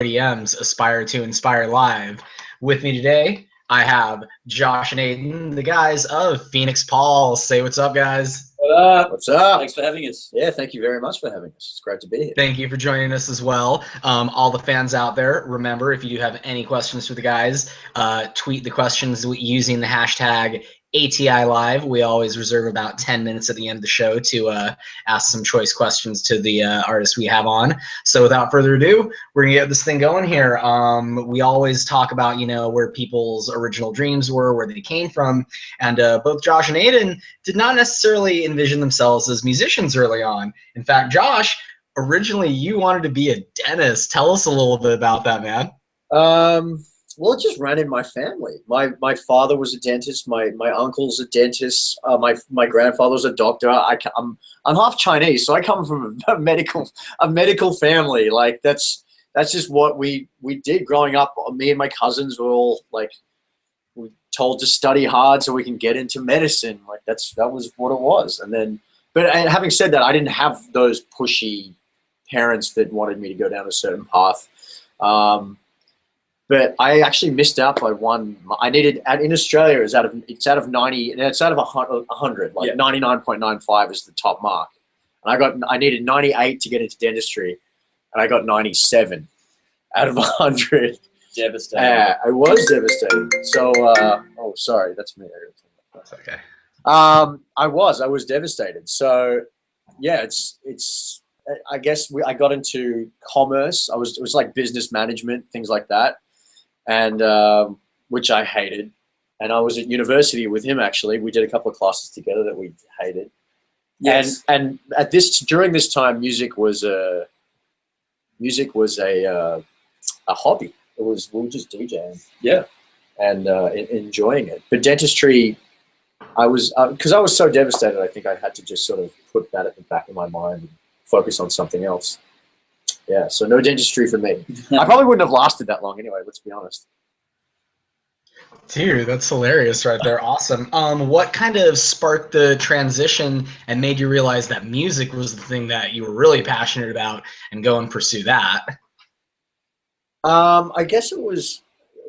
DMs Aspire to Inspire Live. With me today, I have Josh and Aden, the guys of Feenixpawl. Say what's up, guys. What up? What's up? Thanks for having us. Yeah, thank you very much for having us. It's great to be here. Thank you for joining us as well. All the fans out there, remember, if you do have any questions for the guys, tweet the questions using the hashtag ATI Live. We always reserve about 10 minutes at the end of the show to ask some choice questions to the artists we have on. So without further ado, we're gonna get this thing going here. We always talk about, where people's original dreams were, where they came from, and both Josh and Aden did not necessarily envision themselves as musicians early on. In fact, Josh, originally you wanted to be a dentist. Tell us a little bit about that, man. Well, it just ran in my family. My father was a dentist. My uncle's a dentist. My grandfather was a doctor. I'm half Chinese, so I come from a medical family. Like that's just what we did growing up. Me and my cousins were all like, we told to study hard so we can get into medicine. Like that was what it was. And then, but having said that, I didn't have those pushy parents that wanted me to go down a certain path. But I actually missed out by one. I needed in Australia it's out of 90, and it's out of 100. Like 99.95 is the top mark, and I needed 98 to get into dentistry, and I got 97 out of 100. Devastating. Yeah, I was devastated. So, oh, sorry, that's me. That's okay. I was devastated. So, yeah, it's. I guess I got into commerce. It was like business management, things like that. And which I hated, and I was at university with him. Actually, we did a couple of classes together that we hated. Yes. And during this time, music was a hobby. We were just DJing. Yeah, and enjoying it. But dentistry, because I was so devastated. I think I had to just sort of put that at the back of my mind and focus on something else. Yeah, so no dentistry for me. I probably wouldn't have lasted that long anyway, let's be honest. Dude, that's hilarious right there. Awesome. What kind of sparked the transition and made you realize that music was the thing that you were really passionate about and go and pursue that? I guess it was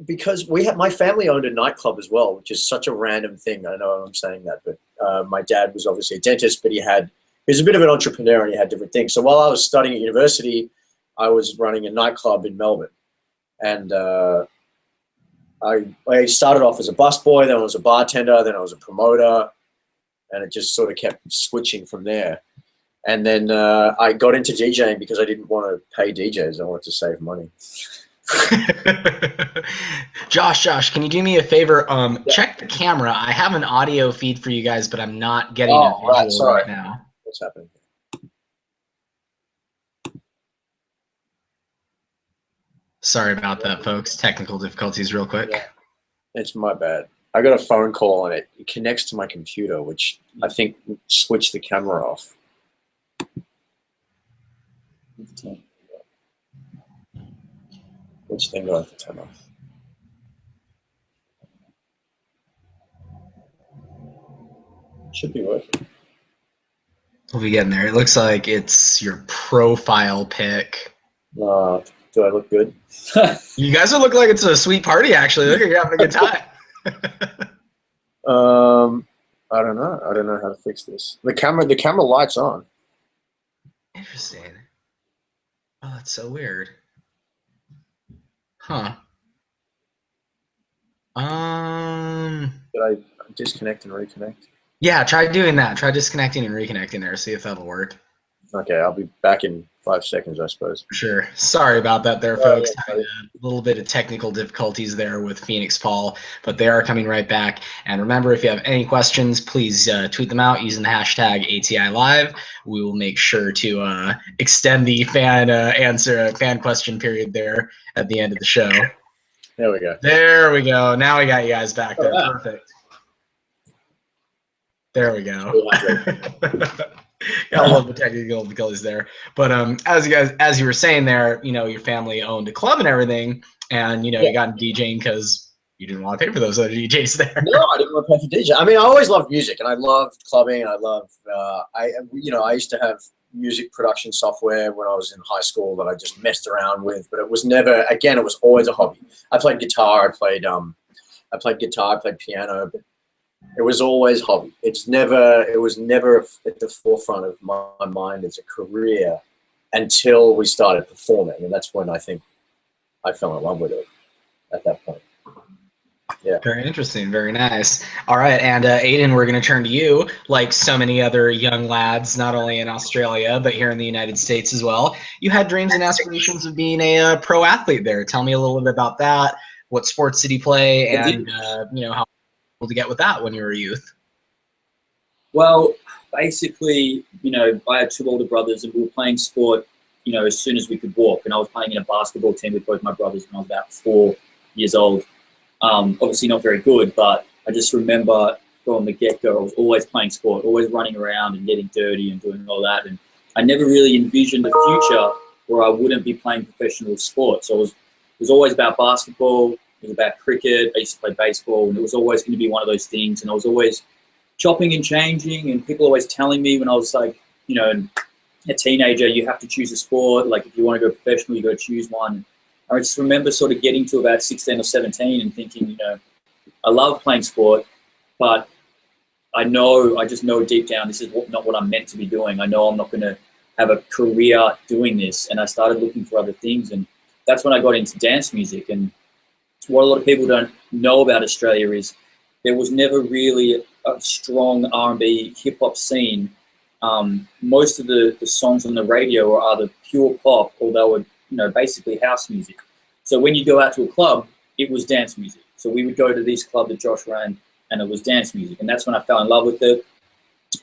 because my family owned a nightclub as well, which is such a random thing. I know I'm saying that, but my dad was obviously a dentist, but he was a bit of an entrepreneur and he had different things. So while I was studying at university, I was running a nightclub in Melbourne, and I started off as a busboy, then I was a bartender, then I was a promoter, and it just sort of kept switching from there. And then I got into DJing because I didn't want to pay DJs. I wanted to save money. Josh, can you do me a favor? Check the camera. I have an audio feed for you guys, but I'm not getting a visual right now. What's happening? Sorry about that, folks. Technical difficulties real quick. Yeah. It's my bad. I got a phone call on it. It connects to my computer, which I think switched the camera off. Which thing do I have to turn off? Should be working. We'll be getting there. It looks like it's your profile pic. Do I look good? You guys look like it's a sweet party, actually. Look, you're having a good time. I don't know. I don't know how to fix this. The camera light's on. Interesting. Oh, that's so weird. Huh. Did I disconnect and reconnect? Yeah, try doing that. Try disconnecting and reconnecting there. See if that'll work. Okay, I'll be back in 5 seconds, I suppose. Sure. Sorry about that there, folks. Had a little bit of technical difficulties there with Feenixpawl, but they are coming right back. And remember, if you have any questions, please tweet them out using the hashtag ATI Live. We will make sure to extend the fan question period there at the end of the show. There we go. There we go. Now we got you guys back there. Perfect. There we go. I love the technical difficulties there. But as you were saying there, your family owned a club and everything, and you got into DJing because you didn't want to pay for those other DJs there. No, I didn't want to pay for DJ. I mean, I always loved music, and I loved clubbing. And I loved, I used to have music production software when I was in high school that I just messed around with, but it was never, again, it was always a hobby. I played guitar, I played guitar, I played piano, but it was always a hobby. It was never at the forefront of my mind as a career until we started performing. And that's when I think I fell in love with it at that point. Yeah. Very interesting. Very nice. All right. And Aden, we're going to turn to you. Like so many other young lads, not only in Australia, but here in the United States as well. You had dreams and aspirations of being a pro athlete there. Tell me a little bit about that. What sports did you play? And, you know, how to get with that when you were a youth? Well, basically, you know, I had 2 older brothers and we were playing sport, you know, as soon as we could walk. And I was playing in a basketball team with both my brothers when I was about 4 years old. Obviously not very good, but I just remember from the get-go, I was always playing sport, always running around and getting dirty and doing all that. And I never really envisioned a future where I wouldn't be playing professional sports. So it was always about basketball, it was about cricket, I used to play baseball, and it was always going to be one of those things. And I was always chopping and changing, and people always telling me when I was like, you know, a teenager, you have to choose a sport. Like if you want to go professional, you got to choose one. I just remember sort of getting to about 16 or 17 and thinking, you know, I love playing sport, but I just know deep down this is not what I'm meant to be doing. I know I'm not going to have a career doing this. And I started looking for other things. And that's when I got into dance music. And what a lot of people don't know about Australia is there was never really a strong R&B hip hop scene. Most of the songs on the radio are either pure pop or they were, you know, basically house music. So when you go out to a club, it was dance music. So we would go to this club that Josh ran and it was dance music. And that's when I fell in love with it.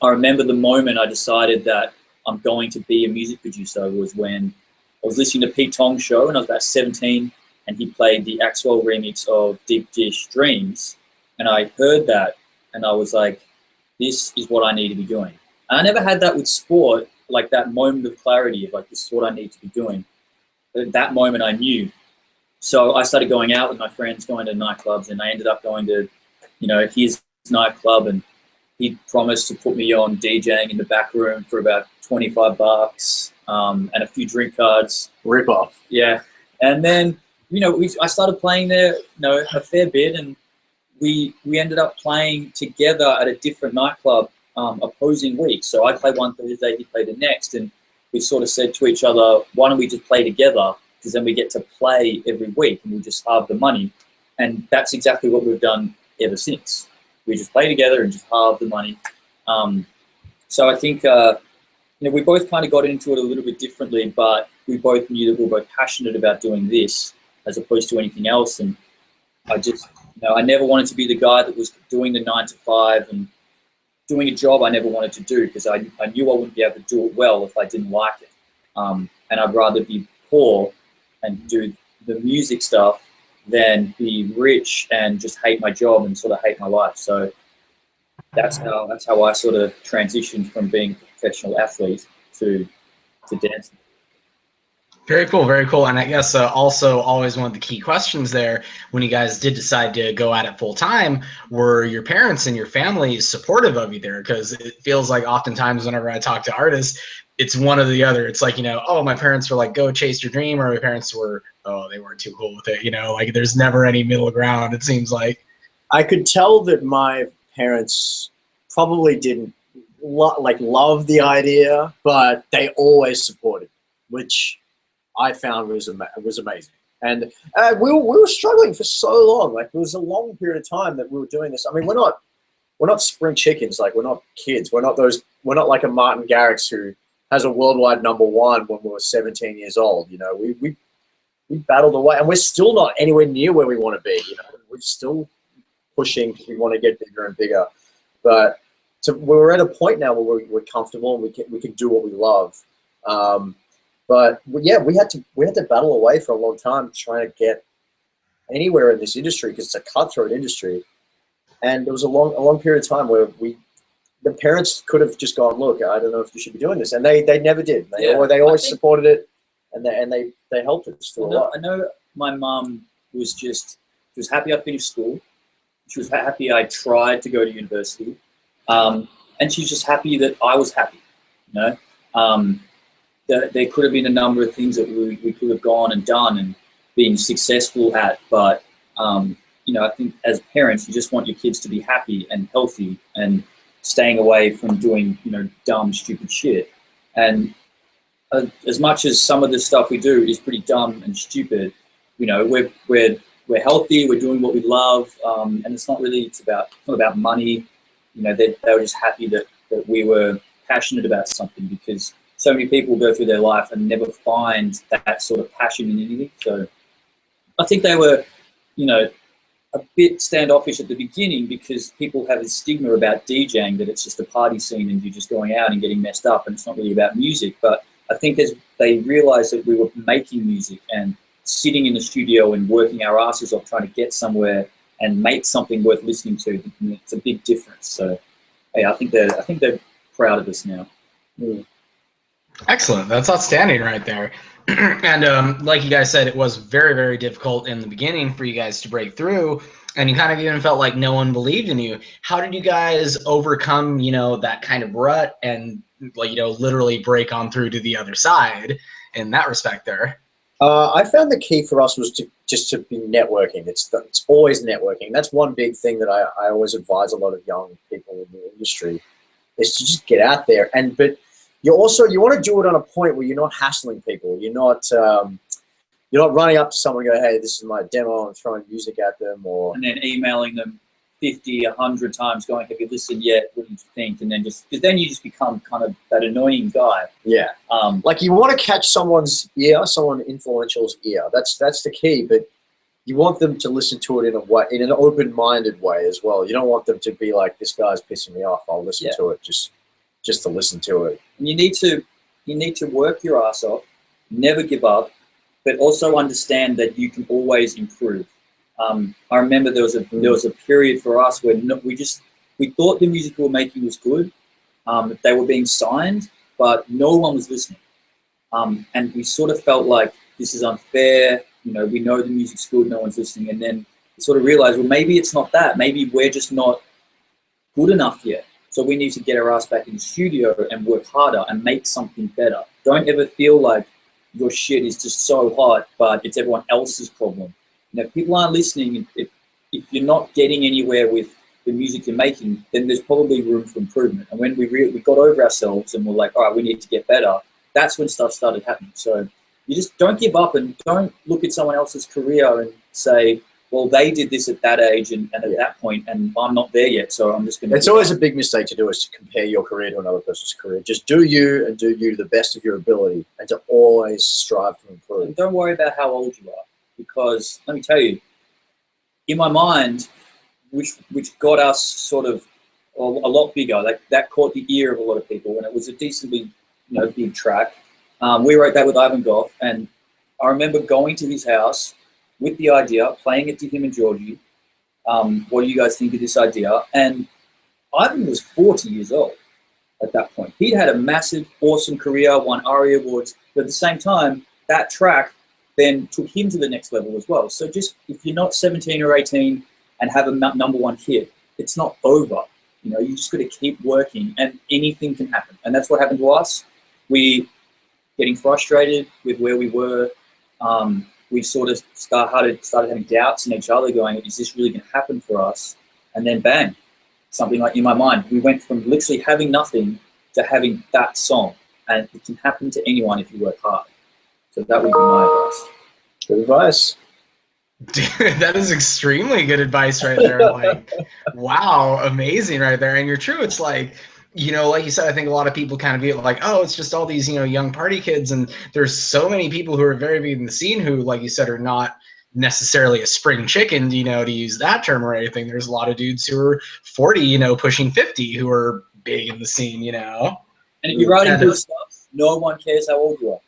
I remember the moment I decided that I'm going to be a music producer was when I was listening to Pete Tong's show and I was about 17 and he played the Axwell remix of Deep Dish Dreams. And I heard that and I was like, this is what I need to be doing. And I never had that with sport, like that moment of clarity of like, this is what I need to be doing. At that moment I knew. So I started going out with my friends, going to nightclubs, and I ended up going to, you know, his nightclub, and he promised to put me on DJing in the back room for about $25 and a few drink cards. Rip off. Yeah. And then, you know, I started playing there, you know, a fair bit, and we ended up playing together at a different nightclub opposing weeks. So I played one Thursday, he played the next, and we sort of said to each other, why don't we just play together? Because then we get to play every week and we just halve the money. And that's exactly what we've done ever since. We just play together and just halve the money. So I think, you know, we both kind of got into it a little bit differently, but we both knew that we were both passionate about doing this as opposed to anything else. And I just, you know, I never wanted to be the guy that was doing the 9 to 5 and doing a job I never wanted to do because I knew I wouldn't be able to do it well if I didn't like it. And I'd rather be poor and do the music stuff than be rich and just hate my job and sort of hate my life. So that's how I sort of transitioned from being a professional athlete to dancing. Very cool, very cool. And I guess also always one of the key questions there when you guys did decide to go at it full time, were your parents and your family supportive of you there? Because it feels like oftentimes whenever I talk to artists, it's one or the other. It's like, you know, oh, my parents were like, go chase your dream, or my parents were, oh, they weren't too cool with it. You know, like there's never any middle ground, it seems like. I could tell that my parents probably didn't love the idea, but they always supported, which I found was amazing. And we were struggling for so long. Like it was a long period of time that we were doing this. I mean, we're not spring chickens. Like we're not kids. We're not like a Martin Garrix who has a worldwide #1 when we were 17 years old. You know, we battled away, and we're still not anywhere near where we want to be. You know, we're still pushing because we want to get bigger and bigger. But we're at a point now where we're comfortable and we can do what we love. But yeah, we had to battle away for a long time trying to get anywhere in this industry because it's a cutthroat industry. And there was a long period of time where the parents could have just gone, look, I don't know if you should be doing this, and they never did. They always supported it, and they helped us through a lot. I know my mum was happy I finished school. She was happy I tried to go to university, and she's just happy that I was happy. You know, There could have been a number of things that we could have gone and done and been successful at, but I think as parents, you just want your kids to be happy and healthy and staying away from doing dumb, stupid shit. And as much as some of the stuff we do is pretty dumb and stupid, we're healthy, we're doing what we love, and it's not about money. They were just happy that we were passionate about something, because so many people go through their life and never find that sort of passion in anything. So I think they were, a bit standoffish at the beginning, because people have this stigma about DJing, that it's just a party scene and you're just going out and getting messed up and it's not really about music. But I think as they realized that we were making music and sitting in the studio and working our asses off trying to get somewhere and make something worth listening to, it's a big difference. So I think they're proud of us now. Excellent. That's outstanding right there. And like you guys said, it was very, very difficult in the beginning for you guys to break through, and you kind of even felt like no one believed in you. How did you guys overcome, that kind of rut and, literally break on through to the other side in that respect there? I found the key for us was to be networking. It's always networking. That's one big thing that I always advise a lot of young people in the industry, is to just get out there. But you want to do it on a point where you're not hassling people. You're not running up to someone and go, hey, this is my demo, and throwing music at them, and then emailing them 50, 100 times going, have you listened yet? What did you think? And then because then you just become kind of that annoying guy. Yeah. Like you want to catch someone's ear, someone influential's ear. That's the key. But you want them to listen to it in an open-minded way as well. You don't want them to be like, this guy's pissing me off, I'll listen to it just to listen to it. And you need to work your ass off, never give up, but also understand that you can always improve. I remember there was a period for us where we thought the music we were making was good. They were being signed, but no one was listening. And we sort of felt like this is unfair. We know the music's good, no one's listening. And then we sort of realized, well, maybe it's not that. Maybe we're just not good enough yet. So we need to get our ass back in the studio and work harder and make something better. Don't ever feel like your shit is just so hot, but it's everyone else's problem. If people aren't listening, if you're not getting anywhere with the music you're making, then there's probably room for improvement. And when we got over ourselves and we're like, all right, we need to get better, that's when stuff started happening. So you just don't give up, and don't look at someone else's career and say, well, they did this at that age and at that point, and I'm not there yet, so I'm just going to... It's always a big mistake to do, is to compare your career to another person's career. Just do you, and do you to the best of your ability, and to always strive to improve. And don't worry about how old you are, because let me tell you, in my mind, which got us sort of a lot bigger, like that caught the ear of a lot of people, and it was a decently big track. We wrote that with Ivan Goff, and I remember going to his house with the idea, playing it to him and Georgie. What do you guys think of this idea? And Ivan was 40 years old at that point. He'd had a massive, awesome career, won ARIA awards, but at the same time, that track then took him to the next level as well. So just, if you're not 17 or 18 and have a number one hit, it's not over. You just got to keep working, and anything can happen. And that's what happened to us. We getting frustrated with where we were. We sort of started having doubts in each other, going, is this really going to happen for us? And then bang, something like In My Mind. We went from literally having nothing to having that song. And it can happen to anyone if you work hard. So that would be my advice. Good advice. Dude, that is extremely good advice right there. Like, wow, amazing right there. And you're true. It's like, like you said, I think a lot of people kind of view it like, oh, it's just all these, young party kids. And there's so many people who are very big in the scene who, like you said, are not necessarily a spring chicken, to use that term or anything. There's a lot of dudes who are 40, pushing 50 who are big in the scene, And if you're writing good stuff, no one cares how old you are.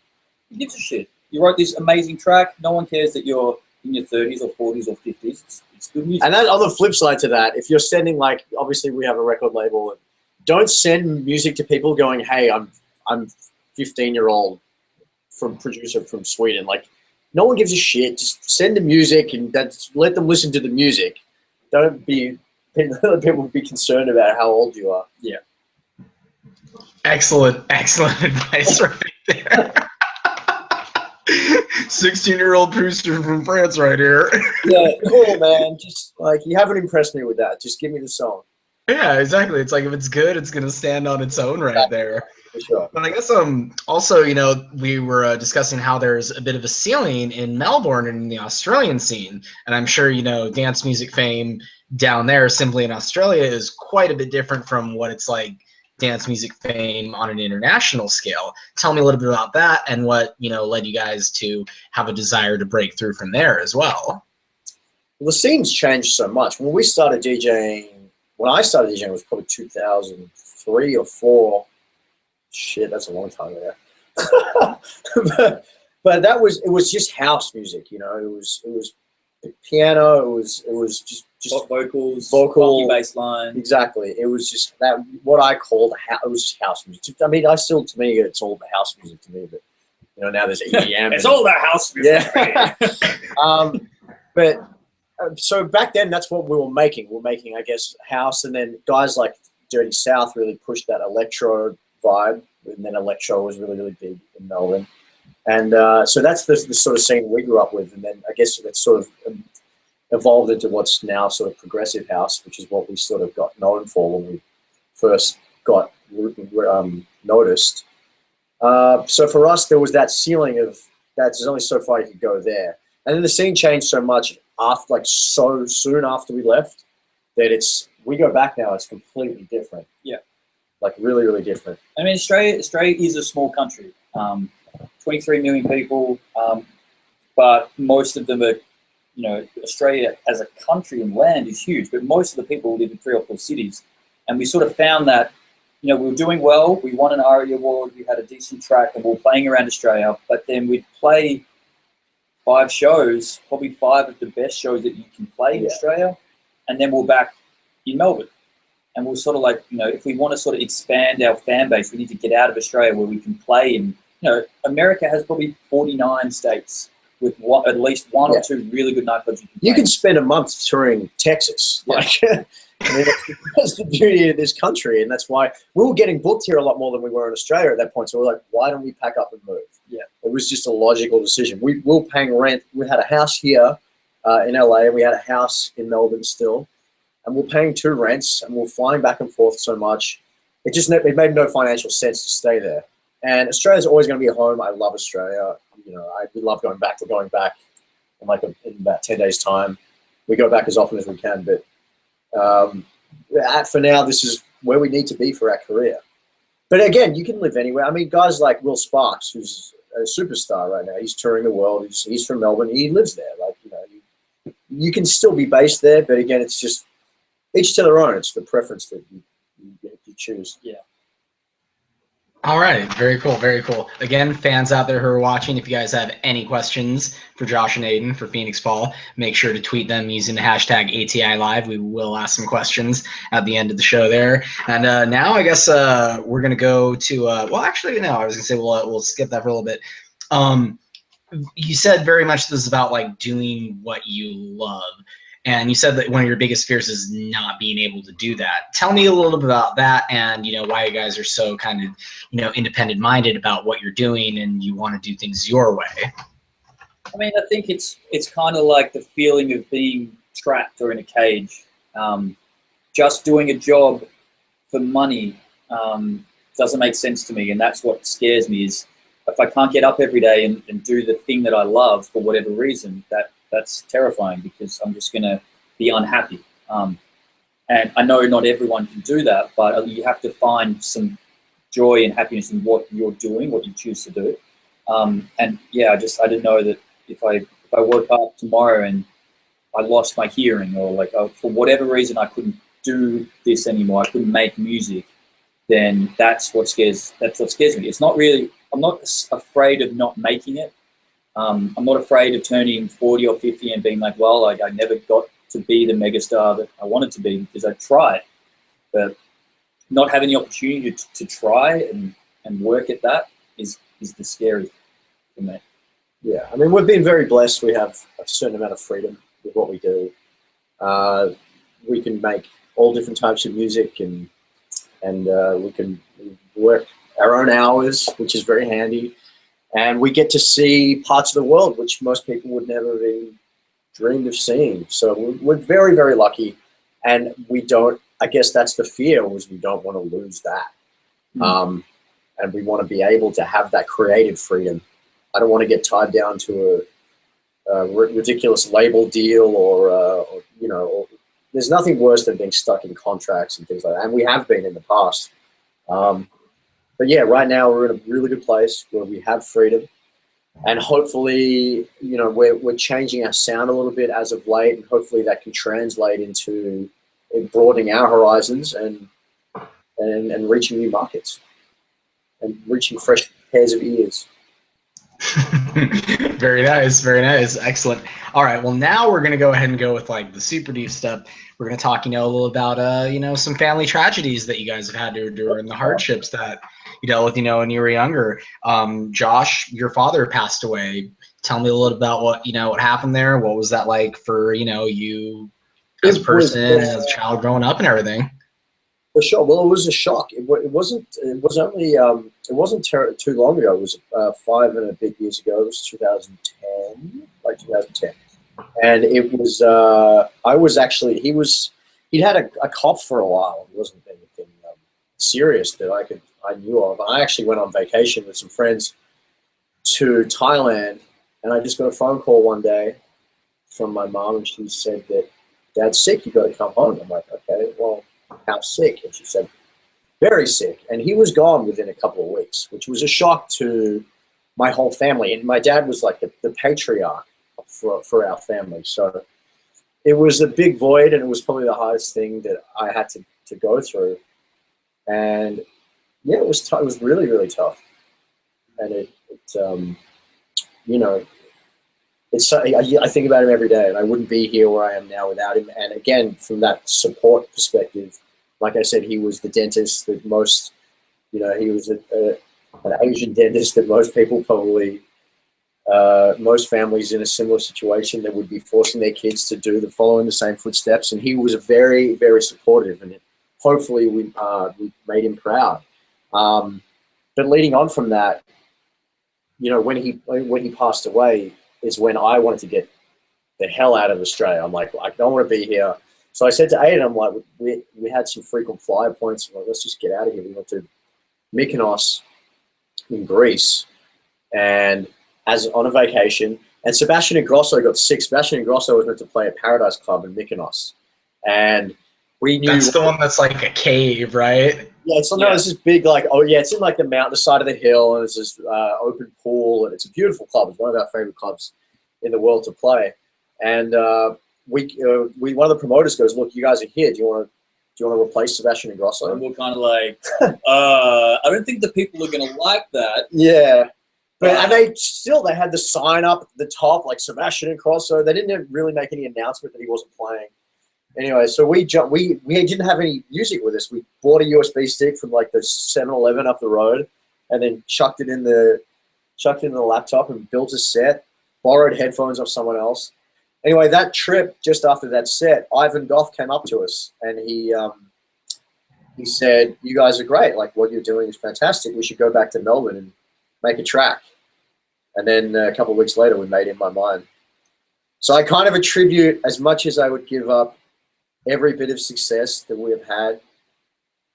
Who gives a shit? You wrote this amazing track. No one cares that you're in your 30s or 40s or 50s. It's good music. And then on the flip side to that, if you're sending, like, obviously we have a record label, and don't send music to people going, hey, I'm 15-year-old producer from Sweden. Like, no one gives a shit. Just send the music and let them listen to the music. Don't let people be concerned about how old you are. Yeah. Excellent advice right there. 16-year-old Brewster from France right here. Yeah, cool, man. Just like, you haven't impressed me with that. Just give me the song. Yeah, exactly. It's like if it's good, it's gonna stand on its own right there. For sure. But I guess also, you know, we were discussing how there's a bit of a ceiling in Melbourne and in the Australian scene, and I'm sure, you know, dance music fame down there simply in Australia is quite a bit different from what it's like dance music fame on an international scale. Tell me a little bit about that and what, you know, led you guys to have a desire to break through from there as well. Well, the scene's changed so much. When I started DJing, it was probably 2003 or 4. Shit, that's a long time ago. but it was just house music, you know. It was piano. It was just vocal bass line. Exactly. It was just that, what I called it was just house music. I mean, to me it's all the house music to me. But you know, now there's EDM. It's all the house music. Yeah. But so back then, that's what we were making. We're making, I guess, house, and then guys like Dirty South really pushed that electro vibe, and then electro was really, really big in Melbourne. And so that's the sort of scene we grew up with, and then I guess it's sort of evolved into what's now sort of progressive house, which is what we sort of got known for when we first got noticed. So for us, there was that ceiling of that there's only so far you could go there. And then the scene changed so much after, like so soon after we left, that we go back now, it's completely different. Yeah. Like really, really different. I mean, Australia is a small country, 23 million people, but most of them are, you know, Australia as a country and land is huge, but most of the people live in 3 or 4 cities. And we sort of found that, you know, we were doing well, we won an ARIA award, we had a decent track, and we were playing around Australia, but then we'd play 5 shows, probably 5 of the best shows that you can play in Australia, and then we're back in Melbourne. And we're sort of like, you know, if we want to sort of expand our fan base, we need to get out of Australia where we can play in, you know, America has probably 49 states with at least 1 or 2 really good nightclubs you can spend a month touring Texas. Yeah. Like, I mean, that's the beauty of this country, and that's why we were getting booked here a lot more than we were in Australia at that point. So we're like, why don't we pack up and move? Yeah, it was just a logical decision. We were paying rent. We had a house here in LA, and we had a house in Melbourne still, and we're paying 2 rents, and we're flying back and forth so much. It made no financial sense to stay there. And Australia's always going to be a home. I love Australia. You know, we love going back. We're going back in about 10 days' time. We go back as often as we can, but for now, this is where we need to be for our career. But again, you can live anywhere. I mean, guys like Will Sparks, who's a superstar right now, he's touring the world. He's from Melbourne. He lives there. Like, you know, you can still be based there, but again, it's just each to their own. It's the preference that you choose. Yeah. All right, very cool, very cool. Again, fans out there who are watching, if you guys have any questions for Josh and Aden for Feenixpawl, make sure to tweet them using the hashtag ATI Live. We will ask some questions at the end of the show there. And now I guess we're going to go to, well, actually, no, I was going to say we'll skip that for a little bit. You said very much this is about like doing what you love. And you said that one of your biggest fears is not being able to do that. Tell me a little bit about that, and you know why you guys are so kind of, you know, independent-minded about what you're doing, and you want to do things your way. I mean, I think it's kind of like the feeling of being trapped or in a cage. Just doing a job for money doesn't make sense to me, and that's what scares me. Is if I can't get up every day and do the thing that I love for whatever reason, that's terrifying, because I'm just going to be unhappy. And I know not everyone can do that, but you have to find some joy and happiness in what you're doing, what you choose to do. And yeah, I didn't know that if I woke up tomorrow and I lost my hearing, or like for whatever reason I couldn't do this anymore, I couldn't make music, then that's what scares me. It's not really, I'm not afraid of not making it. I'm not afraid of turning 40 or 50 and being like, well, I never got to be the megastar that I wanted to be, because I tried. But not having the opportunity to try and work at that is the scary thing for me. Yeah, I mean, we've been very blessed. We have a certain amount of freedom with what we do. We can make all different types of music, and we work our own hours, which is very handy. And we get to see parts of the world which most people would never have even dreamed of seeing. So we're very, very lucky. And we don't, I guess that's the fear, was we don't want to lose that. And we want to be able to have that creative freedom. I don't want to get tied down to a ridiculous label deal or you know, or, there's nothing worse than being stuck in contracts and things like that. And we have been in the past. But yeah, right now we're in a really good place where we have freedom, and hopefully, you know, we're changing our sound a little bit as of late, and hopefully that can translate into broadening our horizons and reaching new markets and reaching fresh pairs of ears. Very nice, very nice, excellent. All right, well, now we're gonna go ahead and go with like the super deep stuff. We're gonna talk, you know, a little about you know, some family tragedies that you guys have had to endure and the hardships that you dealt with, you know, when you were younger. Josh, your father passed away. Tell me a little about what, you know, what happened there. What was that like for, you know, you as a person, as a child growing up and everything? For sure. Well, it was a shock. It wasn't too long ago. It was 5 and a bit years ago. It was 2010, like 2010. And it was, he'd had a cough for a while. It wasn't anything serious that I knew of. I actually went on vacation with some friends to Thailand, and I just got a phone call one day from my mom, and she said that Dad's sick, you got to come home. I'm like, okay, well, how sick? And she said, very sick. And he was gone within a couple of weeks, which was a shock to my whole family. And my dad was like the patriarch for our family. So it was a big void, and it was probably the hardest thing that I had to go through. And yeah, it was it was really, really tough. And you know, I think about him every day, and I wouldn't be here where I am now without him. And again, from that support perspective, like I said, he was the dentist that most, you know, he was an Asian dentist that most people probably, most families in a similar situation that would be forcing their kids to following the same footsteps. And he was very, very supportive, and hopefully we made him proud. But leading on from that, you know, when he passed away is when I wanted to get the hell out of Australia. I'm like, I don't want to be here. So I said to Aden, I'm like, we had some frequent flyer points. I'm like, let's just get out of here. We went to Mykonos in Greece, and on a vacation. And Sebastian Ingrosso got sick. Sebastian Ingrosso was meant to play at Paradise Club in Mykonos, and we knew that's the one that's like a cave, right? Yeah, it's this big, like, oh yeah, it's in like the side of the hill, and it's this open pool, and it's a beautiful club. It's one of our favorite clubs in the world to play. And one of the promoters goes, look, you guys are here. Do you want to replace Sebastian Ingrosso? And we're kind of like, I don't think the people are gonna like that. Yeah, and they had the sign up at the top like Sebastian Ingrosso. They didn't really make any announcement that he wasn't playing. Anyway, so we didn't have any music with us. We bought a USB stick from like the 7-Eleven up the road, and then chucked it in the laptop and built a set. Borrowed headphones off someone else. Anyway, that trip, just after that set, Ivan Goff came up to us, and he said, "You guys are great. Like, what you're doing is fantastic. We should go back to Melbourne and make a track." And then a couple of weeks later, we made In My Mind. So I kind of attribute, as much as I would give up every bit of success that we have had,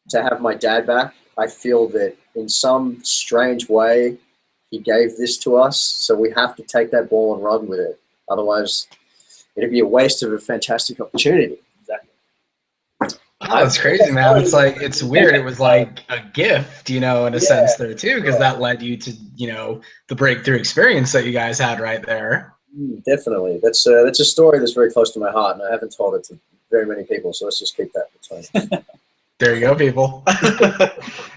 to have my dad back, I feel that in some strange way, he gave this to us. So we have to take that ball and run with it. Otherwise, it'd be a waste of a fantastic opportunity. Exactly. Oh, that's crazy, man. It's like, it's weird. It was like a gift, you know, in a sense there too, because that led you to, you know, the breakthrough experience that you guys had right there. Definitely. That's a story that's very close to my heart, and I haven't told it to very many people, so let's just keep that between. There you go, people.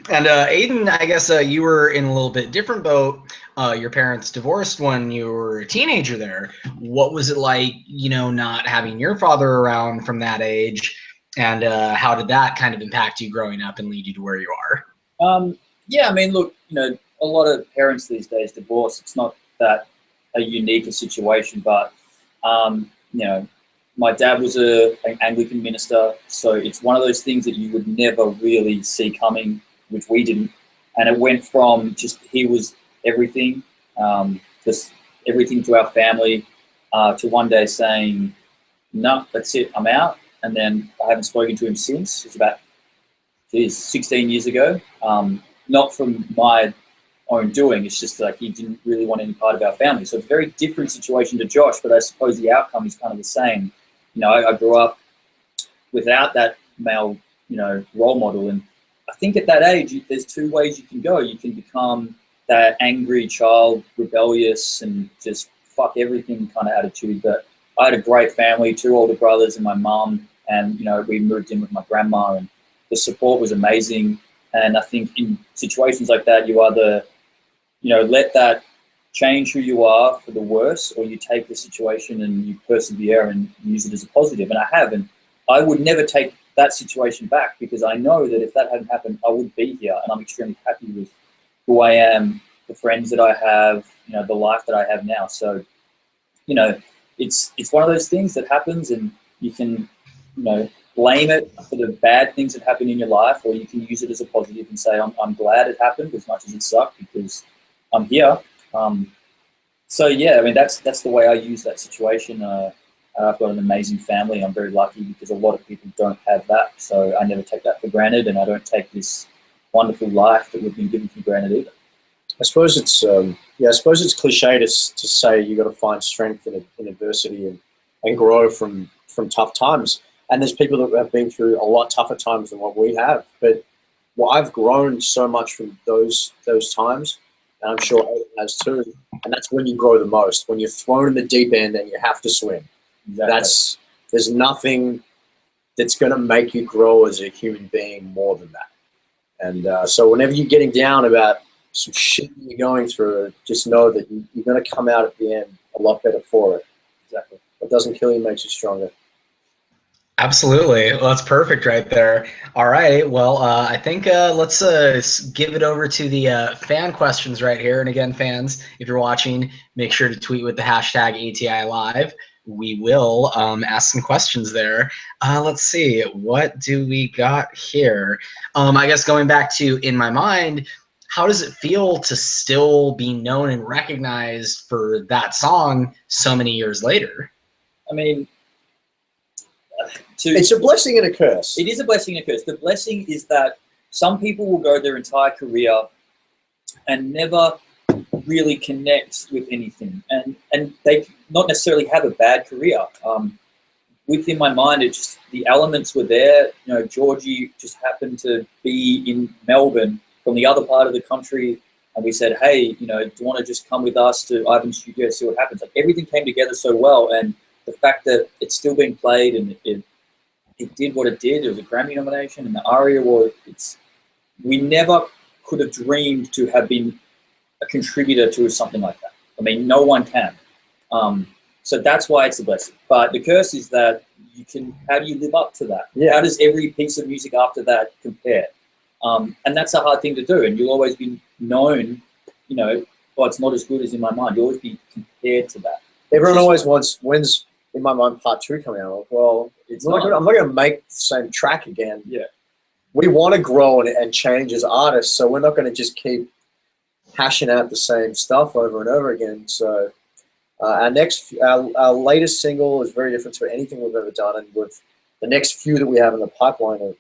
And Aden, I guess you were in a little bit different boat. Your parents divorced when you were a teenager there. What was it like, you know, not having your father around from that age? And how did that kind of impact you growing up and lead you to where you are? Yeah, I mean, look, you know, a lot of parents these days divorce. It's not that a unique situation, but, you know, my dad was an Anglican minister, so it's one of those things that you would never really see coming, which we didn't. And it went from just he was everything, just everything to our family, to one day saying, no, that's it, I'm out. And then I haven't spoken to him since. It's about 16 years ago. Not from my own doing, it's just like he didn't really want any part of our family. So it's a very different situation to Josh, but I suppose the outcome is kind of the same. You know, I grew up without that male, you know, role model. And I think at that age, there's two ways you can go. You can become that angry child, rebellious, and just fuck everything kind of attitude. But I had a great family, 2 older brothers and my mum, and, you know, we moved in with my grandma, and the support was amazing. And I think in situations like that, you either, you know, let that change who you are for the worse, or you take the situation and you persevere and use it as a positive. And I have, and I would never take that situation back, because I know that if that hadn't happened, I would be here, and I'm extremely happy with who I am, the friends that I have, you know, the life that I have now. So, you know, it's one of those things that happens, and you can, you know, blame it for the bad things that happen in your life, or you can use it as a positive and say, I'm glad it happened as much as it sucked, because I'm here. So yeah, I mean, that's the way I use that situation. I've got an amazing family. I'm very lucky, because a lot of people don't have that. So I never take that for granted, and I don't take this wonderful life that we've been given for granted either. I suppose it's I suppose it's cliche to say you got to find strength in adversity and grow from tough times. And there's people that have been through a lot tougher times than what we have. But I've grown so much from those times, and I'm sure Aden has too. And that's when you grow the most, when you're thrown in the deep end and you have to swim. Exactly. There's nothing that's going to make you grow as a human being more than that. And so whenever you're getting down about some shit you're going through, just know that you're going to come out at the end a lot better for it. Exactly. What doesn't kill you makes you stronger. Absolutely. Well, that's perfect right there. All right. Well, I think let's give it over to the fan questions right here. And again, fans, if you're watching, make sure to tweet with the hashtag ATI Live. We will ask some questions there. Let's see. What do we got here? I guess going back to In My Mind, how does it feel to still be known and recognized for that song so many years later? I mean, it's a blessing and a curse. It is a blessing and a curse. The blessing is that some people will go their entire career and never really connect with anything, and they not necessarily have a bad career. Within My Mind, it just, the elements were there. You know, Georgie just happened to be in Melbourne from the other part of the country, and we said, hey, you know, do you want to just come with us to Ivan's studio, see what happens? Like, everything came together so well, and the fact that it's still being played and it did what it did. It was a Grammy nomination and the ARIA Award. We never could have dreamed to have been a contributor to something like that. I mean, no one can. So that's why it's a blessing. But the curse is that how do you live up to that? Yeah. How does every piece of music after that compare? And that's a hard thing to do. And you'll always be known, you know, well, it's not as good as In My Mind. You'll always be compared to that. Everyone always wants, when's In My Mind Part 2 coming out? Well, I'm not going to make the same track again. Yeah. We want to grow and change as artists, so we're not going to just keep hashing out the same stuff over and over again. So our latest single is very different to anything we've ever done, and with the next few that we have in the pipeline are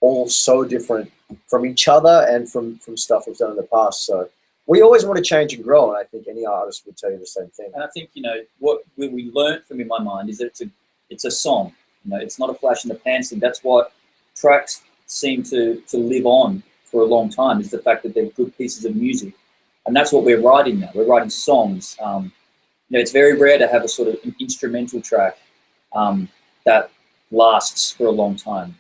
all so different from each other and from stuff we've done in the past. So we always want to change and grow, and I think any artist would tell you the same thing. And I think, you know, what we learned from In My Mind is that it's a song. You know, it's not a flash in the pan thing. That's what tracks seem to live on for a long time, is the fact that they're good pieces of music. And that's what we're writing now. We're writing songs. You know, it's very rare to have a sort of an instrumental track that lasts for a long time.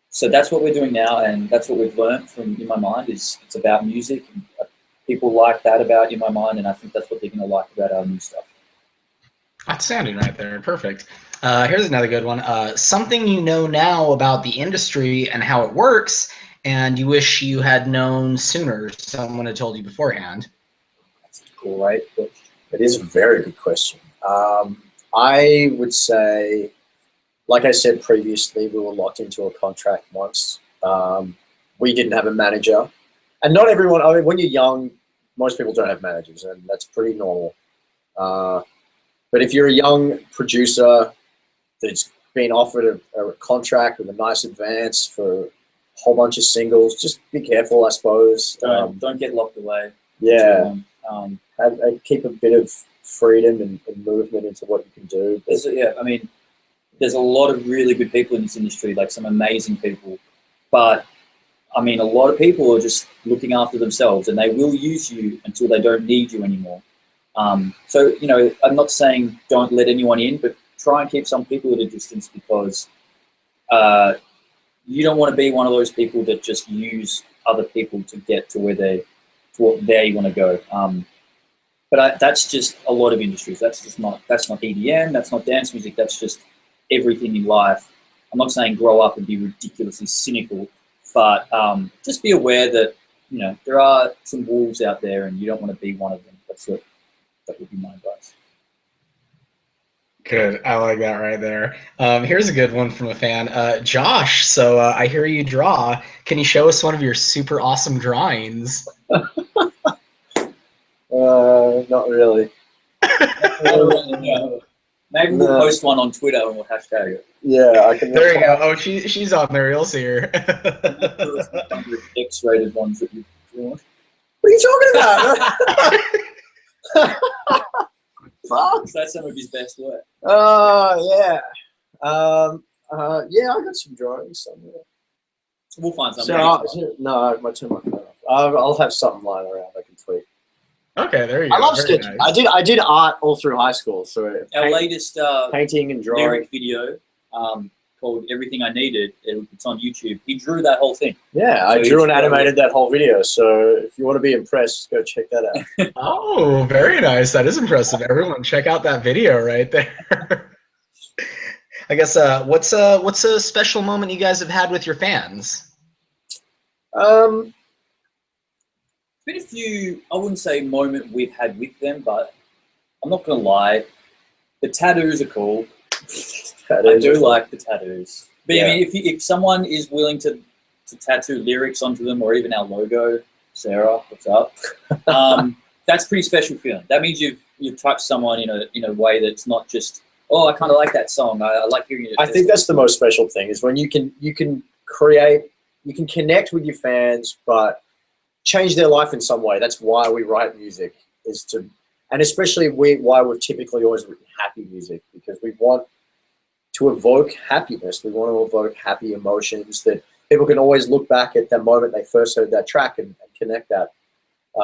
So that's what we're doing now, and that's what we've learned from In My Mind. It's about music. And people like that about In My Mind, and I think that's what they're going to like about our new stuff. Outstanding right there. Perfect. Here's another good one. Something you know now about the industry and how it works, and you wish you had known sooner, someone had told you beforehand. That's a great question. It is a very good question. I would say, like I said previously, we were locked into a contract once. We didn't have a manager. and not everyone. I mean, when you're young, most people don't have managers, and that's pretty normal. But if you're a young producer that's been offered a contract with a nice advance for a whole bunch of singles, just be careful, I suppose. Don't get locked away. Yeah. Keep a bit of freedom and movement into what you can do. I mean, there's a lot of really good people in this industry, like some amazing people. But, I mean, a lot of people are just looking after themselves, and they will use you until they don't need you anymore. So, you know, I'm not saying don't let anyone in, but try and keep some people at a distance, because you don't want to be one of those people that just use other people to get to what they want to go. But that's just a lot of industries. That's not EDM. That's not dance music. That's just everything in life. I'm not saying grow up and be ridiculously cynical, but just be aware that, you know, there are some wolves out there, and you don't want to be one of them. That would be my advice. Good. I like that right there. Here's a good one from a fan. Josh, so I hear you draw. Can you show us one of your super awesome drawings? Not really. Maybe we'll post one on Twitter and we'll hashtag it. Yeah, I can. There you go. Oh, she's on there. You'll see her. X-rated ones that you drawn. What are you talking about? Fuck. So that's some of his best work. Yeah. Yeah, I got some drawings somewhere. We'll find something. No, my phone. I'll have something lying around I can tweet. Okay, there you go. I love sketching. Nice. I did art all through high school. So our latest painting and drawing lyric video called "Everything I Needed." It's on YouTube. He drew that whole thing. Yeah, so I drew and animated that whole video. So if you want to be impressed, go check that out. Oh, very nice. That is impressive. Everyone, check out that video right there. I guess what's a special moment you guys have had with your fans? Been a few, I wouldn't say moment we've had with them, but I'm not gonna lie, the tattoos are cool. I do like the tattoos. But yeah. I mean, if someone is willing to tattoo lyrics onto them, or even our logo, Sarah, what's up? That's pretty special feeling. That means you've touched someone in a way that's not just, oh, I kind of like that song. I like hearing it. I think that's the most special thing, is when you can connect with your fans, but change their life in some way. That's why we write music, and especially why we've typically always written happy music, because we want to evoke happiness. We want to evoke happy emotions that people can always look back at the moment they first heard that track and connect that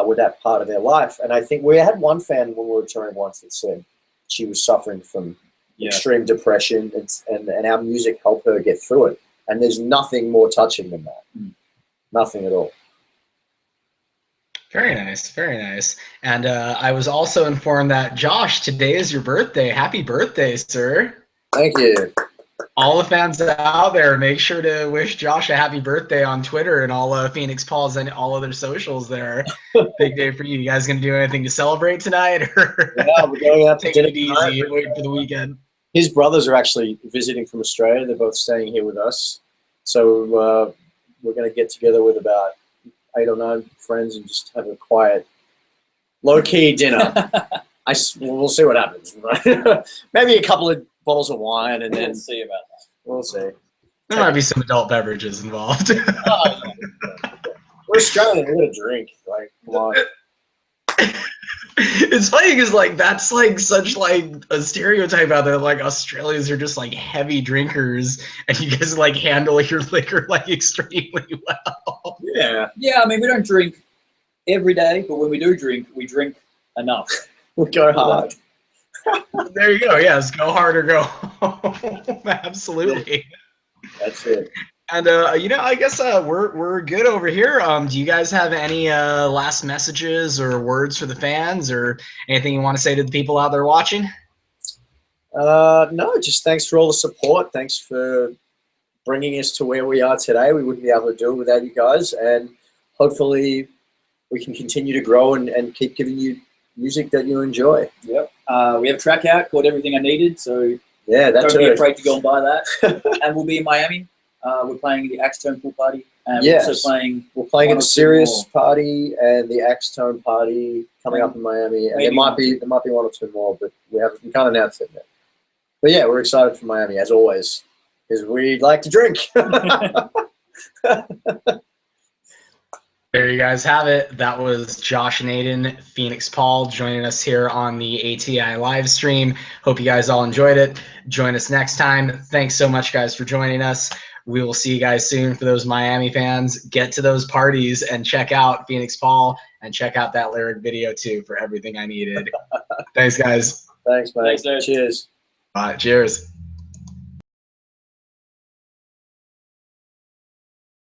with that part of their life. And I think we had one fan when we were touring once that said she was suffering from extreme depression, and our music helped her get through it. And there's nothing more touching than that. Nothing at all. Very nice, very nice. And I was also informed that, Josh, today is your birthday. Happy birthday, sir. Thank you. All the fans out there, make sure to wish Josh a happy birthday on Twitter and all Feenixpawls and all other socials there. Big day for you. You guys going to do anything to celebrate tonight? Or yeah, we're going out to take it easy and wait for the weekend. His brothers are actually visiting from Australia. They're both staying here with us. So we're going to get together with about 8 or 9 friends and just have a quiet, low-key dinner. We'll see what happens. Right? Maybe a couple of bottles of wine, and then see about that. We'll see. There might be some adult beverages involved. We're Australian. We're gonna drink. Like, come on. It's funny because that's such a stereotype out there. Like, Australians are just heavy drinkers, and you guys handle your liquor extremely well. Yeah. I mean, we don't drink every day, but when we do drink, we drink enough. We go hard. There you go. Yes, go hard or go home. Absolutely. That's it. And I guess we're good over here. Do you guys have any last messages or words for the fans, or anything you want to say to the people out there watching? No, just thanks for all the support. Thanks for bringing us to where we are today. We wouldn't be able to do it without you guys, and hopefully we can continue to grow and keep giving you music that you enjoy. Yep. We have a track out called "Everything I Needed," so yeah, don't be afraid to go and buy that. And we'll be in Miami we're playing the Axtone pool party. And Yes. we're also playing. We're playing one at or the two Sirius more. party and the Axtone party coming up in Miami, and there Maybe might be one or two more, but we can't announce it yet. But yeah, we're excited for Miami as always, because we like to drink. There you guys have it. That was Josh and Aden, Feenixpawl, joining us here on the ATI live stream. Hope you guys all enjoyed it. Join us next time. Thanks so much, guys, for joining us. We will see you guys soon. For those Miami fans, get to those parties and check out Feenixpawl and check out that lyric video too for everything I needed. Thanks, guys. Thanks, man. Thanks, dude. Cheers. All right, cheers.